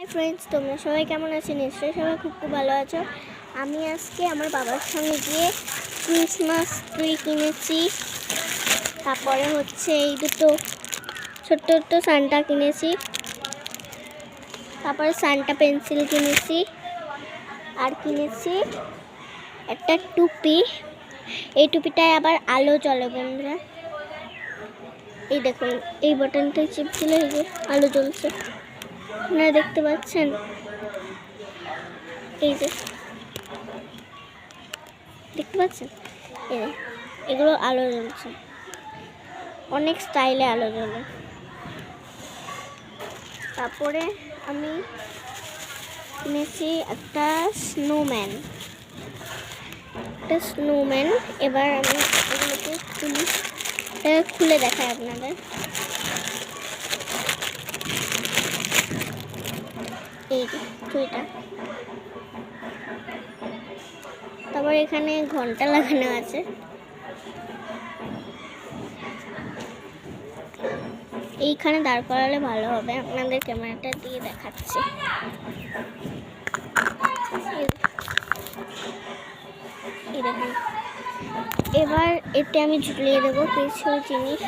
Hi friends, তোমরা সবাই কেমন আছো? নিশ্চয়ই সবাই খুব ভালো আছো। আমি আজকে আমার বাবার সঙ্গে গিয়ে ক্রিসমাস ট্রি কিনেছি। তারপরে হচ্ছে এই দুটো ছোট্ট ছোট্ট সান্টা কিনেছি। তারপরে সান্টা পেন্সিল কিনেছি। আর কিনেছি একটা টুপি। এই টুপিটায় আবার আলো জ্বলে বন্ধুরা। এই দেখুন, এই বাটনটায় চিপ দিলে এই যে আলো জ্বলছে, আপনারা দেখতে পাচ্ছেন? এই যে দেখতে পাচ্ছেন, এগুলো আলো জ্বলছে, অনেক স্টাইলে আলো জ্বলে। তারপরে আমি কিনেছি একটা স্নোম্যান। এবার আমি এগুলোকে খুলে দেখাই আপনাদের। এই যে টুইটা, তারপর এখানে ঘন্টা লাগানো আছে। এইখানে দাঁড় করালে ভালো হবে, আপনাদের ক্যামেরাটা দিয়ে দেখাচ্ছি। এই দেখুন, এবার এতে আমি ঝুলিয়ে দেবো কিছু জিনিস।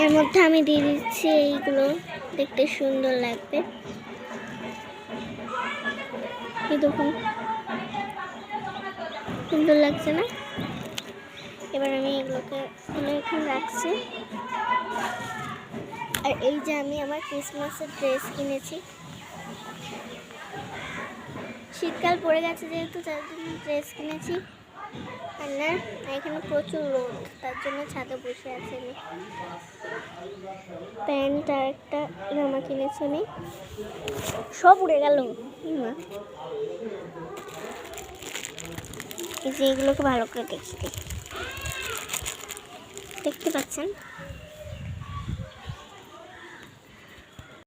এর মধ্যে আমি দিয়ে দিচ্ছি এইগুলো, দেখতে সুন্দর লাগবে। এই দেখুন, সুন্দর লাগছে না? এবার আমি এগুলোকে এখানে রাখছি। আর এই যে আমি আমার ক্রিসমাসের ড্রেস কিনেছি। শীতকাল পড়ে গেছে যেহেতু, তার জন্য ড্রেস কিনেছি। আর না, এখানে প্রচুর রোদ, তার জন্য ছাদে বসে আছি আমি। প্যান্ট আর একটা জামা কিনেছি আমি। সব উড়ে গেল। এই যে এগুলোকে ভালো করে দেখতে পাচ্ছেন?